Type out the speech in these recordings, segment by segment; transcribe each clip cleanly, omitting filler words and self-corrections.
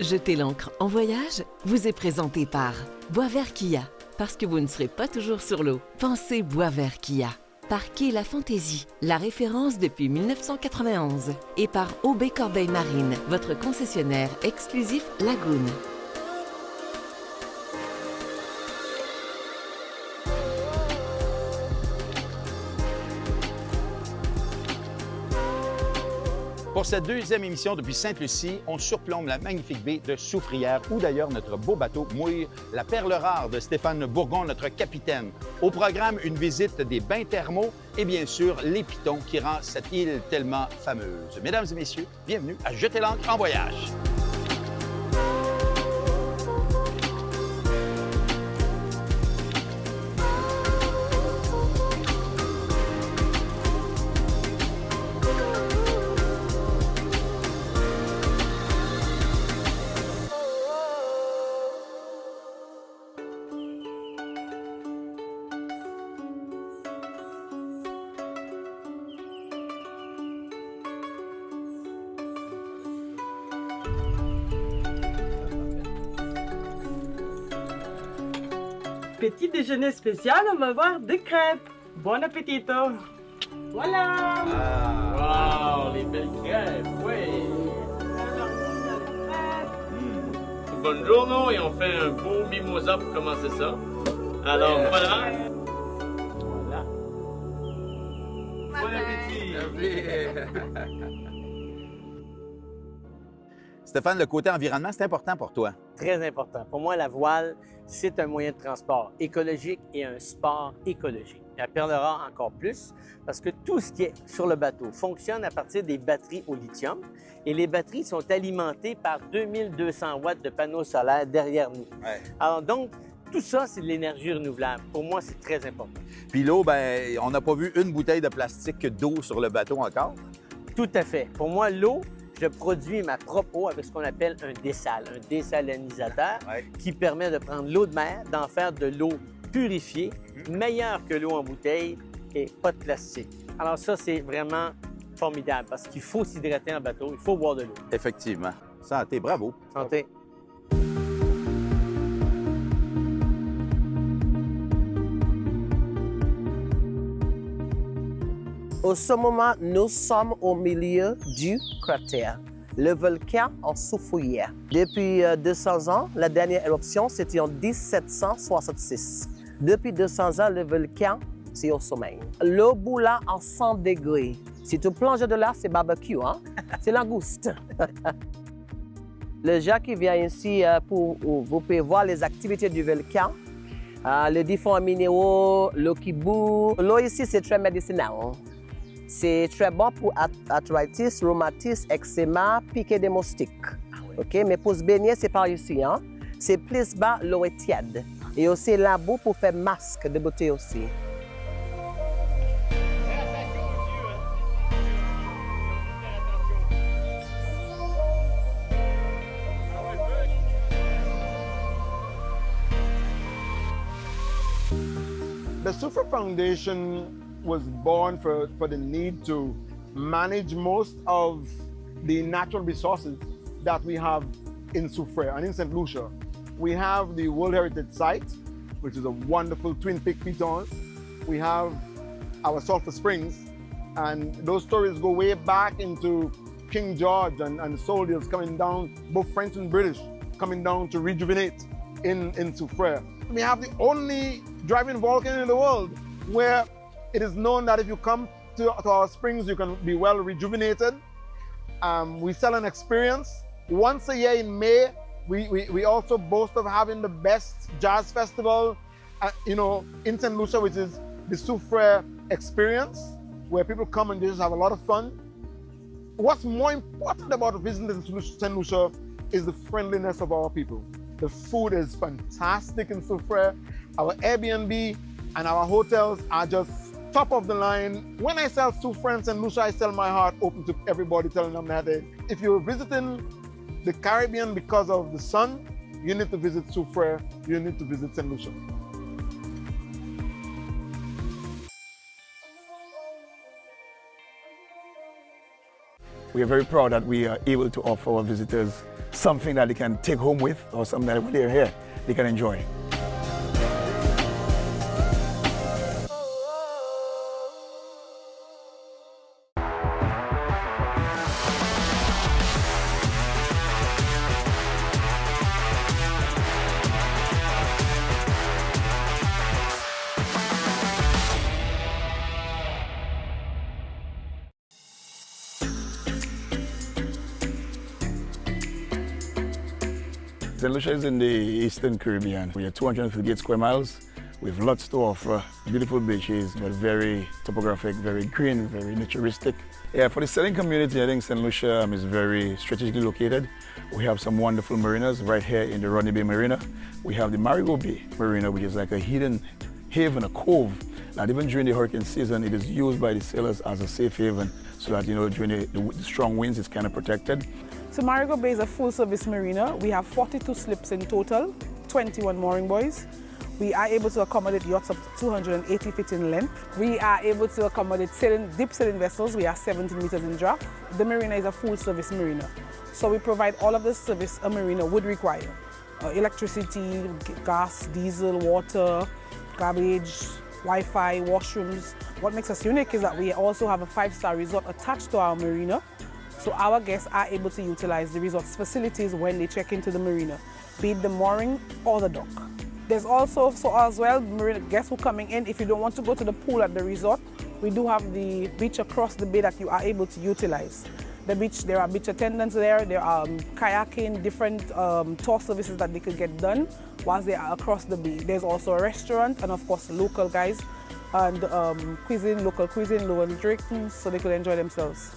Jetez l'encre en voyage vous est présenté par Boisvert Kia. Parce que vous ne serez pas toujours sur l'eau, pensez Boisvert Kia. Par Quai La Fantaisie, la référence depuis 1991. Et par OB Corbeil Marine, votre concessionnaire exclusif Lagoon. Pour cette deuxième émission depuis Sainte-Lucie, on surplombe la magnifique baie de Soufrière, où d'ailleurs notre beau bateau mouille la perle rare de Stéphane Bourgon, notre capitaine. Au programme, une visite des bains thermaux et bien sûr, les pitons qui rend cette île tellement fameuse. Mesdames et messieurs, bienvenue à Jeter l'encre en voyage. Petit déjeuner spécial, on va avoir des crêpes. Bon appétito. Voilà. Wow, les belles crêpes, oui. Buongiorno, et on fait un beau mimosa pour commencer ça. Alors voilà. Voilà. Bon appétit. Stéphane, le côté environnement, c'est important pour toi. Très important. Pour moi, la voile, c'est un moyen de transport écologique et un sport écologique. La perle rare encore plus, parce que tout ce qui est sur le bateau fonctionne à partir des batteries au lithium, et les batteries sont alimentées par 2200 watts de panneaux solaires derrière nous. Ouais. Alors donc, tout ça, c'est de l'énergie renouvelable. Pour moi, c'est très important. Puis l'eau, ben, on n'a pas vu une bouteille de plastique d'eau sur le bateau encore. Tout à fait. Pour moi, l'eau, je produis ma propre eau avec ce qu'on appelle un dessalinisateur, qui permet de prendre l'eau de mer, d'en faire de l'eau purifiée, meilleure que l'eau en bouteille et pas de plastique. Alors ça, c'est vraiment formidable parce qu'il faut s'hydrater en bateau, il faut boire de l'eau. Effectivement. Santé, bravo. Santé. Au ce moment, nous sommes au milieu du cratère, le volcan en Soufrière. Depuis 200 ans, la dernière éruption, c'était en 1766. Depuis 200 ans, le volcan, c'est au sommet. L'eau bout là en 100 degrés. Si tu plonges de là, c'est barbecue, hein? C'est langouste. Le gens qui viennent ici, vous pouvez voir les activités du volcan, les différents minéraux, l'eau qui bout. L'eau ici, c'est très médicinal. Hein? C'est très bon pour arthritis, rhumatisme, eczéma, piquer des moustiques. OK? Mais pour se baigner, c'est pas ici. Hein? C'est plus bas, l'eau est tiède. Et aussi la boue pour faire masque de beauté aussi. The Soufrière Foundation was born for the need to manage most of the natural resources that we have in Soufrière and in St. Lucia. We have the World Heritage Site, which is a wonderful twin peak pitons. We have our sulfur springs, and those stories go way back into King George and soldiers coming down, both French and British, coming down to rejuvenate in Soufrière. We have the only driving volcano in the world where it is known that if you come to our springs, you can be well rejuvenated. We sell an experience. Once a year in May, we also boast of having the best jazz festival, in St. Lucia, which is the Soufrière Experience, where people come and just have a lot of fun. What's more important about visiting St. Lucia is the friendliness of our people. The food is fantastic in Soufrière. Our Airbnb and our hotels are just top of the line. When I sell Soufrière and St. Lucia, I sell my heart open to everybody, telling them that if you're visiting the Caribbean because of the sun, you need to visit Soufrière, you need to visit St. Lucia. We are very proud that we are able to offer our visitors something that they can take home with or something that when they're here, they can enjoy. St. Lucia is in the Eastern Caribbean. We are 258 square miles. We have lots to offer, beautiful beaches, but very topographic, very green, very naturistic. Yeah, for the sailing community, I think St. Lucia is very strategically located. We have some wonderful marinas right here in the Rodney Bay Marina. We have the Marigot Bay Marina, which is like a hidden haven, a cove. And even during the hurricane season, it is used by the sailors as a safe haven so that, during the strong winds, it's kind of protected. So Marigot Bay is a full-service marina. We have 42 slips in total, 21 mooring buoys. We are able to accommodate yachts up to 280 feet in length. We are able to accommodate deep sailing vessels. We are 17 meters in draft. The marina is a full-service marina. So we provide all of the service a marina would require. Electricity, gas, diesel, water, garbage, Wi-Fi, washrooms. What makes us unique is that we also have a 5-star resort attached to our marina. So our guests are able to utilize the resort's facilities when they check into the marina, be it the mooring or the dock. There's also, as well, marina guests who are coming in, if you don't want to go to the pool at the resort, we do have the beach across the bay that you are able to utilize. The beach, there are beach attendants there are kayaking, different tour services that they could get done whilst they are across the bay. There's also a restaurant and of course local guys and local cuisine, local drinks, so they could enjoy themselves.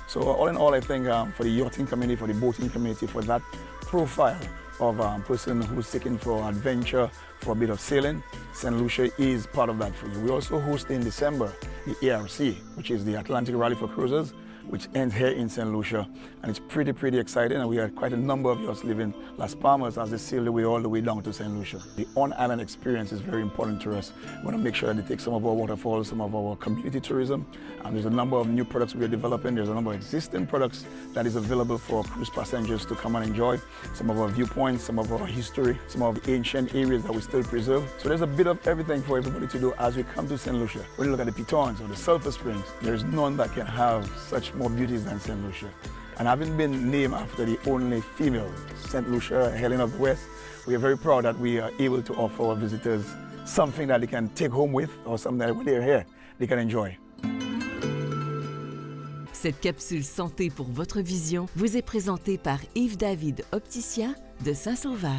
So all in all, I think for the yachting community, for the boating community, for that profile of a person who's seeking for adventure, for a bit of sailing, St. Lucia is part of that for you. We also host in December the ARC, which is the Atlantic Rally for Cruisers, which ends here in St. Lucia. And it's pretty exciting, and we had quite a number of yachts leaving Las Palmas as they sail all the way down to St. Lucia. The on-island experience is very important to us. We want to make sure that they take some of our waterfalls, some of our community tourism, and there's a number of new products we are developing. There's a number of existing products that is available for cruise passengers to come and enjoy. Some of our viewpoints, some of our history, some of the ancient areas that we still preserve. So there's a bit of everything for everybody to do as we come to St. Lucia. When you look at the Pitons or the Sulphur Springs, there's none that can have such more beauties than St. Lucia. And having been named after the only female St. Lucia Helen of the West, we are very proud that we are able to offer our visitors something that they can take home with or something that when they're here, they can enjoy. Cette capsule santé pour votre vision vous est présentée par Yves-David, opticien de Saint-Sauveur.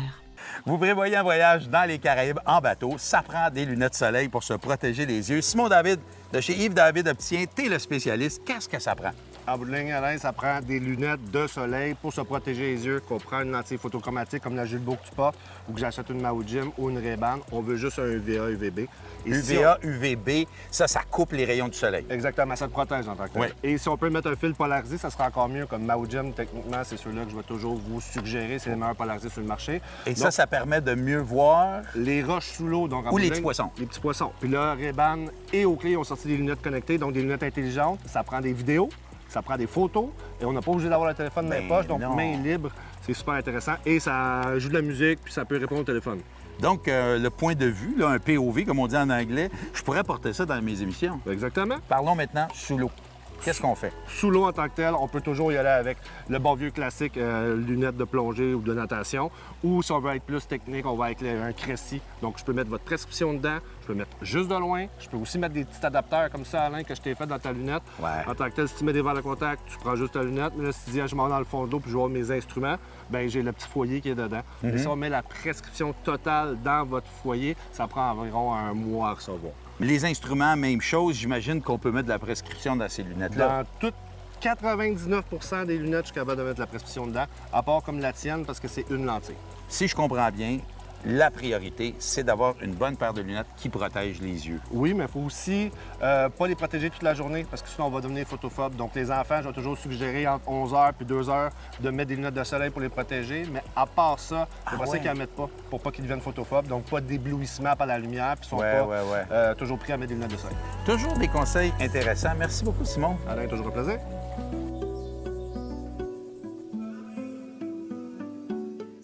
Vous prévoyez un voyage dans les Caraïbes en bateau, ça prend des lunettes de soleil pour se protéger les yeux. Simon David, de chez Yves-David Opticien, t'es le spécialiste. Qu'est-ce que ça prend? En bout de ligne, Alain, ça prend des lunettes de soleil pour se protéger les yeux, qu'on prend une lentille photochromatique comme la Jules Beau que tu portes, ou que j'achète une Maui-Jim ou une Ray-Ban. On veut juste un UVA, UVB. UVA, UVB, ça coupe les rayons du soleil. Exactement, ça te protège en tant que tel. Oui. Et si on peut mettre un fil polarisé, ça sera encore mieux. Comme Maui-Jim, techniquement, c'est ceux-là que je vais toujours vous suggérer. C'est les meilleurs polarisés sur le marché. Et donc, ça permet de mieux voir... les roches sous l'eau. Donc ou les petits poissons. Les petits poissons. Puis là, Ray-Ban et Oakley ont sorti des lunettes connectées, donc des lunettes intelligentes. Ça prend des vidéos. Ça prend des photos et on n'a pas obligé d'avoir le téléphone dans les poches, donc main libre, c'est super intéressant. Et ça joue de la musique, puis ça peut répondre au téléphone. Donc, le point de vue, là, un POV, comme on dit en anglais, je pourrais porter ça dans mes émissions. Exactement. Parlons maintenant sous l'eau. Qu'est-ce qu'on fait? Sous l'eau en tant que tel, on peut toujours y aller avec le bon vieux classique, lunettes de plongée ou de natation. Ou si on veut être plus technique, on va avec un Cressi. Donc, je peux mettre votre prescription dedans, je peux mettre juste de loin. Je peux aussi mettre des petits adapteurs comme ça, Alain, que je t'ai fait dans ta lunette. Ouais. En tant que tel, si tu mets des verres de contact, tu prends juste ta lunette. Mais là, si tu dis, je m'en vais dans le fond de l'eau puis je vois mes instruments, bien, j'ai le petit foyer qui est dedans. Et si on met la prescription totale dans votre foyer, ça prend environ un mois à recevoir. Les instruments, même chose, j'imagine qu'on peut mettre de la prescription dans ces lunettes-là. Dans toutes 99 % des lunettes, je suis capable de mettre la prescription dedans, à part comme la tienne, parce que c'est une lentille. Si je comprends bien, la priorité, c'est d'avoir une bonne paire de lunettes qui protège les yeux. Oui, mais il faut aussi pas les protéger toute la journée parce que sinon on va devenir photophobe. Donc les enfants, je vais toujours suggérer entre 11 h puis 2 h de mettre des lunettes de soleil pour les protéger. Mais à part ça, c'est pas ça qu'ils en mettent pas pour pas qu'ils deviennent photophobes. Donc pas d'éblouissement par la lumière puis ils sont toujours pris à mettre des lunettes de soleil. Toujours des conseils intéressants. Merci beaucoup, Simon. Alain, toujours un plaisir.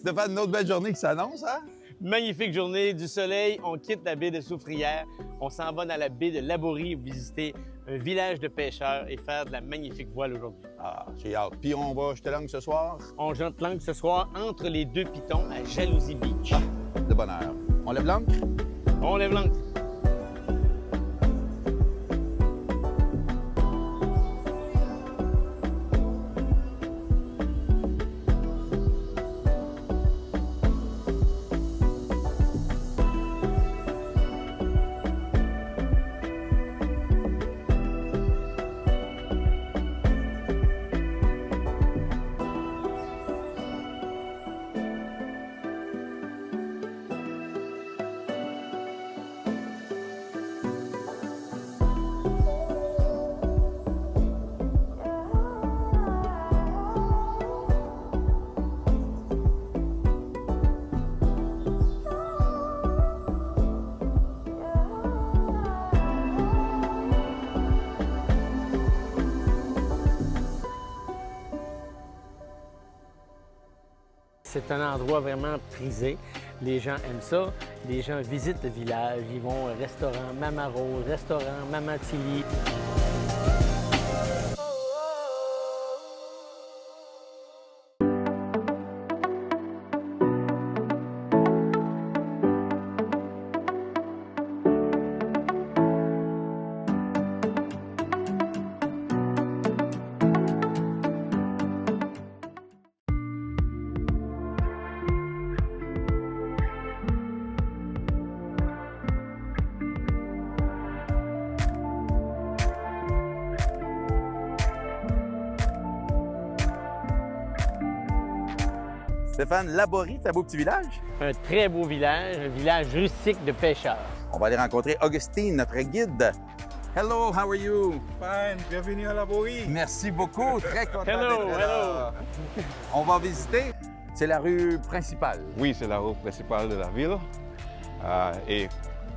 Stéphane, une autre belle journée qui s'annonce, hein? Magnifique journée, du soleil, on quitte la baie de Soufrière, on s'en va dans la baie de Laborie visiter un village de pêcheurs et faire de la magnifique voile aujourd'hui. Ah, j'ai hâte. Puis on va jeter l'angle ce soir? On jette l'angle ce soir entre les deux pitons à Jalousie Beach. De bonne heure. On lève l'angle? On lève l'angle. C'est un endroit vraiment prisé. Les gens aiment ça. Les gens visitent le village. Ils vont au restaurant Mama Rose, restaurant Mama Tilly. Stéphane, Laborie, c'est un beau petit village? Un très beau village, un village rustique de pêcheurs. On va aller rencontrer Augustine, notre guide. Hello, how are you? Fine, bienvenue à Laborie. Merci beaucoup, très content Hello, d'être là. On va visiter. C'est la rue principale. Oui, c'est la rue principale de la ville. Et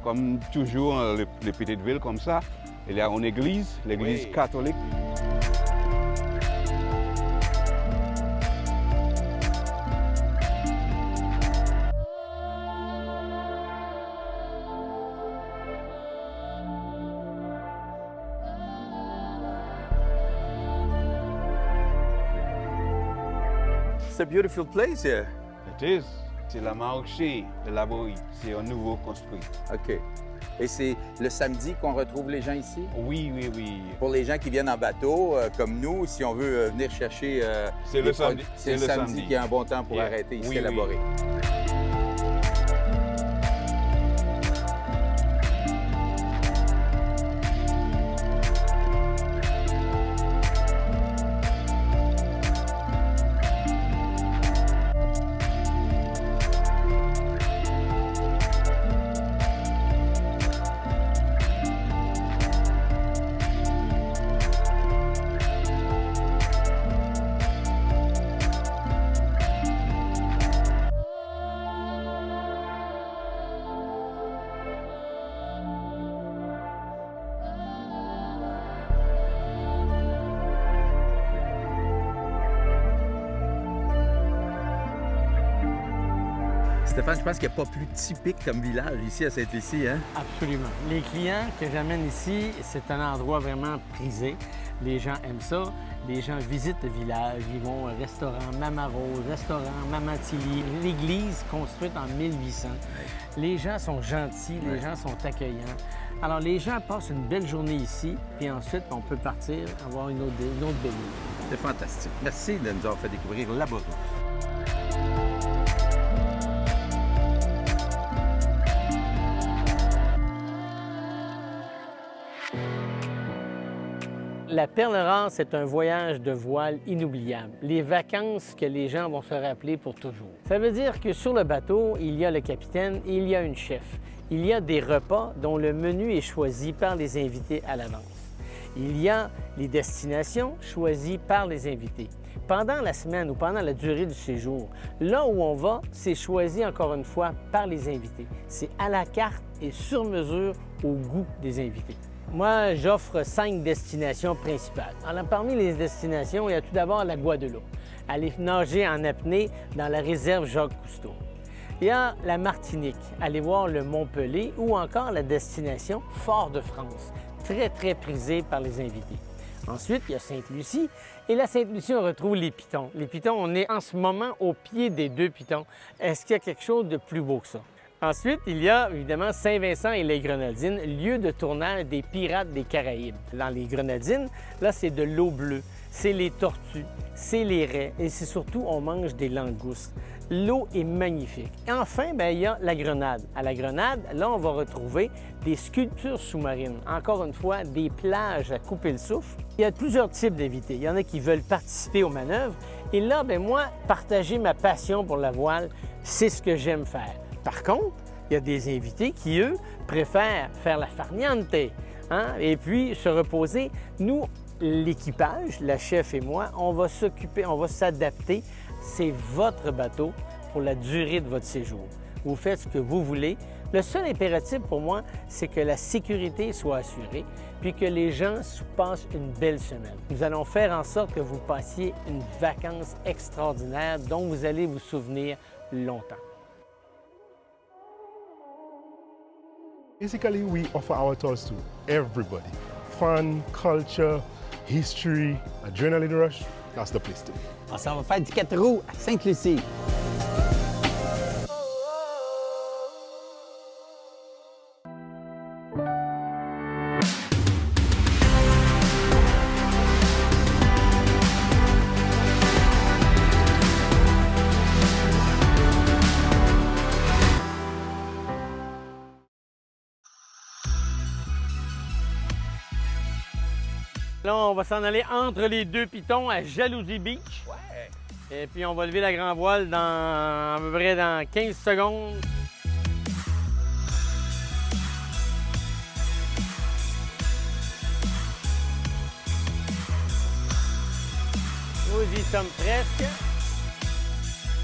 comme toujours, les petites villes comme ça, il y a une église, l'église catholique. It's a beautiful place here. It is. C'est la marché de Laborie. C'est un nouveau construit. OK. Et c'est le samedi qu'on retrouve les gens ici? Oui, oui, oui. Pour les gens qui viennent en bateau, comme nous, si on veut venir chercher... c'est le samedi. C'est le samedi qui est un bon temps pour arrêter ici à Laborie. Stéphane, je pense qu'il n'y a pas plus typique comme village ici à Sainte-Lucie, hein? Absolument. Les clients que j'amène ici, c'est un endroit vraiment prisé. Les gens aiment ça. Les gens visitent le village. Ils vont au restaurant Mama Rose, restaurant Mama Tilly, l'église construite en 1800. Les gens sont gentils, les gens sont accueillants. Alors, les gens passent une belle journée ici, puis ensuite, on peut partir, avoir une autre belle nuit. C'est fantastique. Merci de nous avoir fait découvrir Laborie. La Perle Rare, c'est un voyage de voile inoubliable. Les vacances que les gens vont se rappeler pour toujours. Ça veut dire que sur le bateau, il y a le capitaine et il y a une chef. Il y a des repas dont le menu est choisi par les invités à l'avance. Il y a les destinations choisies par les invités. Pendant la semaine ou pendant la durée du séjour, là où on va, c'est choisi encore une fois par les invités. C'est à la carte et sur mesure au goût des invités. Moi, j'offre 5 destinations principales. Alors, parmi les destinations, il y a tout d'abord la Guadeloupe. Aller nager en apnée dans la réserve Jacques-Cousteau. Il y a la Martinique, aller voir le Mont-Pelé ou encore la destination Fort-de-France, très, très prisée par les invités. Ensuite, il y a Sainte-Lucie. Et la Sainte-Lucie, on retrouve les pitons. Les pitons, on est en ce moment au pied des 2 pitons. Est-ce qu'il y a quelque chose de plus beau que ça? Ensuite, il y a évidemment Saint-Vincent et les Grenadines, lieu de tournage des Pirates des Caraïbes. Dans les Grenadines, là, c'est de l'eau bleue, c'est les tortues, c'est les raies et c'est surtout, on mange des langoustes. L'eau est magnifique. Et enfin, bien, il y a la Grenade. À la Grenade, là, on va retrouver des sculptures sous-marines. Encore une fois, des plages à couper le souffle. Il y a plusieurs types d'invités. Il y en a qui veulent participer aux manœuvres. Et là, bien, moi, partager ma passion pour la voile, c'est ce que j'aime faire. Par contre, il y a des invités qui, eux, préfèrent faire la farniente, hein, et puis se reposer. Nous, l'équipage, la chef et moi, on va s'occuper, on va s'adapter. C'est votre bateau pour la durée de votre séjour. Vous faites ce que vous voulez. Le seul impératif pour moi, c'est que la sécurité soit assurée, puis que les gens passent une belle semaine. Nous allons faire en sorte que vous passiez une vacance extraordinaire dont vous allez vous souvenir longtemps. Basically, we offer our tours to everybody. Fun, culture, history, adrenaline rush, that's the place to be. On s'en va faire du 4 roues à Sainte-Lucie. Là, on va s'en aller entre les 2 pitons à Jalousie Beach. Ouais. Et puis, on va lever la grand voile dans à peu près dans 15 secondes. Nous y sommes presque.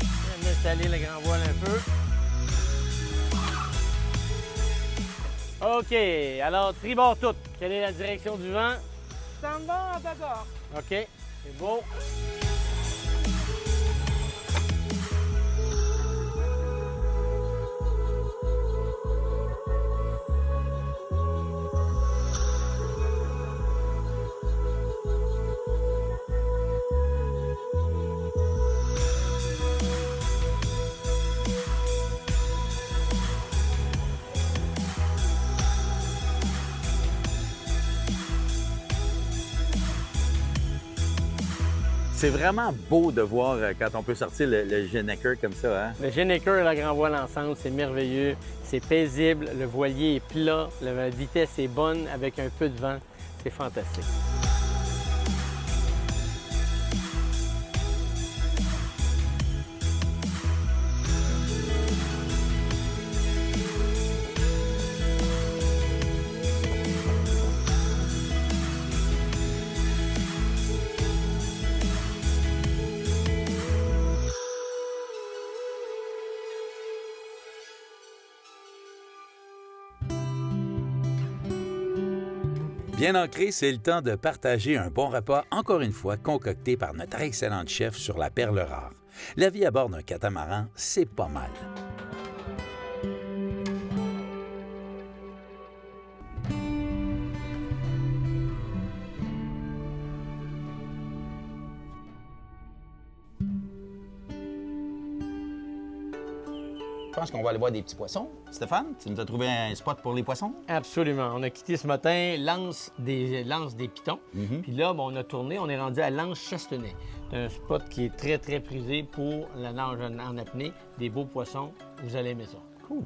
On va installer la grand voile un peu. OK. Alors, tribord tout. Quelle est la direction du vent? Ça me va, d'accord. OK, c'est beau. C'est vraiment beau de voir quand on peut sortir le Genneker comme ça. Hein? Le Genneker et la grand voile ensemble, c'est merveilleux, c'est paisible, le voilier est plat, la vitesse est bonne avec un peu de vent, c'est fantastique. Bien ancré, c'est le temps de partager un bon repas, encore une fois concocté par notre excellente chef sur la perle rare. La vie à bord d'un catamaran, c'est pas mal. Je pense qu'on va aller voir des petits poissons. Stéphane, tu nous as trouvé un spot pour les poissons? Absolument. On a quitté ce matin l'anse des pitons. Puis là, bon, on a tourné, on est rendu à l'anse Chastenay. C'est un spot qui est très, très prisé pour la nage en apnée. Des beaux poissons. Vous allez aimer ça. Cool.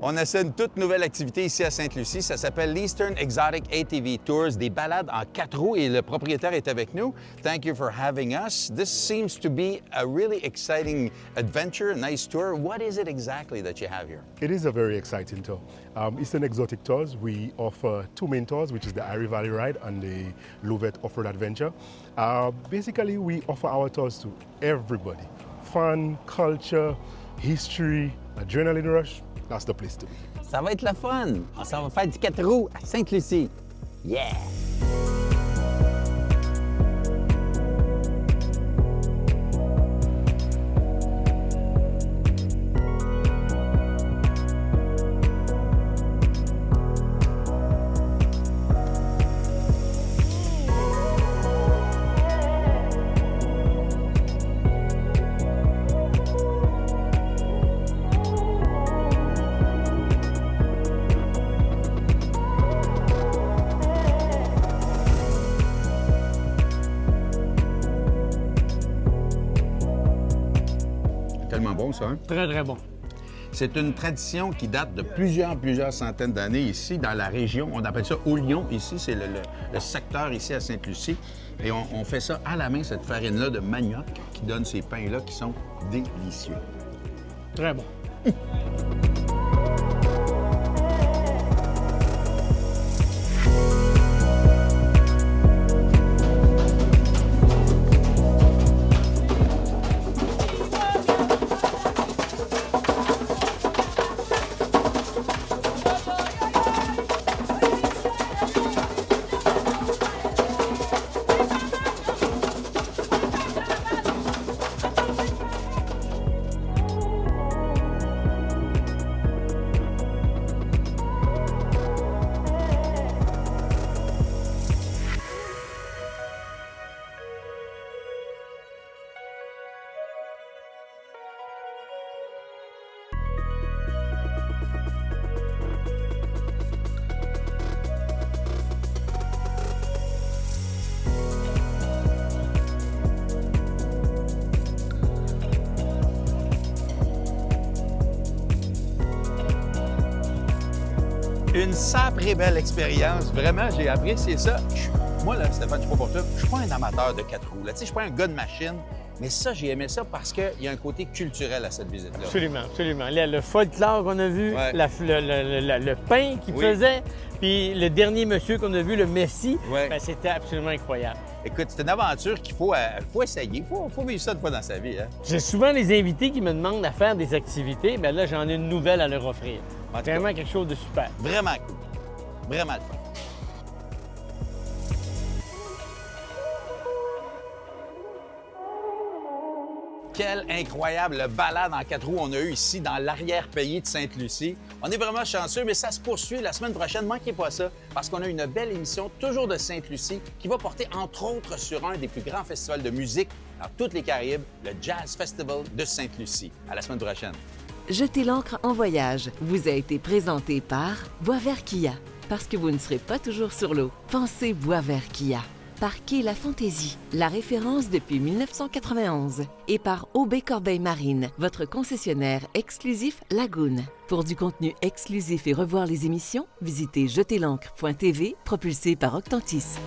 On essaie une toute nouvelle activité ici à Sainte-Lucie. Ça s'appelle l'Eastern Exotic ATV Tours, des balades en 4 roues et le propriétaire est avec nous. Thank you for having us. This seems to be a really exciting adventure, a nice tour. What is it exactly that you have here? It is a very exciting tour. Eastern Exotic Tours, we offer 2 main tours, which is the Erie Valley Ride and the Louvet Off-Road Adventure. Basically, we offer our tours to everybody. Fun, culture, history, adrenaline rush. That's the place to be. Ça va être le fun. On s'en va faire du 4 roues à Sainte-Lucie. Yeah! Tellement bon, ça, hein? Très, très bon. C'est une tradition qui date de plusieurs centaines d'années ici, dans la région. On appelle ça Oulion, ici. C'est le secteur ici à Sainte-Lucie. Et on fait ça à la main, cette farine-là de manioc qui donne ces pains-là qui sont délicieux. Très bon. Une sacrée belle expérience. Vraiment, j'ai apprécié ça. Moi, là, Stéphane, je ne sais pas pour toi, je suis pas un amateur de 4 roues. Là. Tu sais, je suis pas un gars de machine, mais ça, j'ai aimé ça parce qu'il y a un côté culturel à cette visite-là. Absolument, absolument. Le folklore qu'on a vu, Ouais. le pain qu'il faisait, puis le dernier monsieur qu'on a vu, le Messie, Ouais. ben, c'était absolument incroyable. Écoute, c'est une aventure qu'il faut essayer. Il faut vivre ça une fois dans sa vie. Hein? J'ai souvent les invités qui me demandent à faire des activités, bien là, j'en ai une nouvelle à leur offrir. Vraiment quelque chose de super. Vraiment cool. Vraiment le fun. Quelle incroyable balade en 4 roues on a eu ici dans l'arrière-pays de Sainte-Lucie. On est vraiment chanceux, mais ça se poursuit la semaine prochaine. Manquez pas ça, parce qu'on a une belle émission toujours de Sainte-Lucie qui va porter entre autres sur un des plus grands festivals de musique dans toutes les Caraïbes, le Jazz Festival de Sainte-Lucie. À la semaine prochaine. Jetez l'encre en voyage vous a été présenté par Boisvert Kia. Parce que vous ne serez pas toujours sur l'eau, pensez Boisvert Kia. Par Quai La Fantaisie, la référence depuis 1991. Et par OB Corbeil Marine, votre concessionnaire exclusif Lagoon. Pour du contenu exclusif et revoir les émissions, visitez jeteslancre.tv propulsé par Octantis.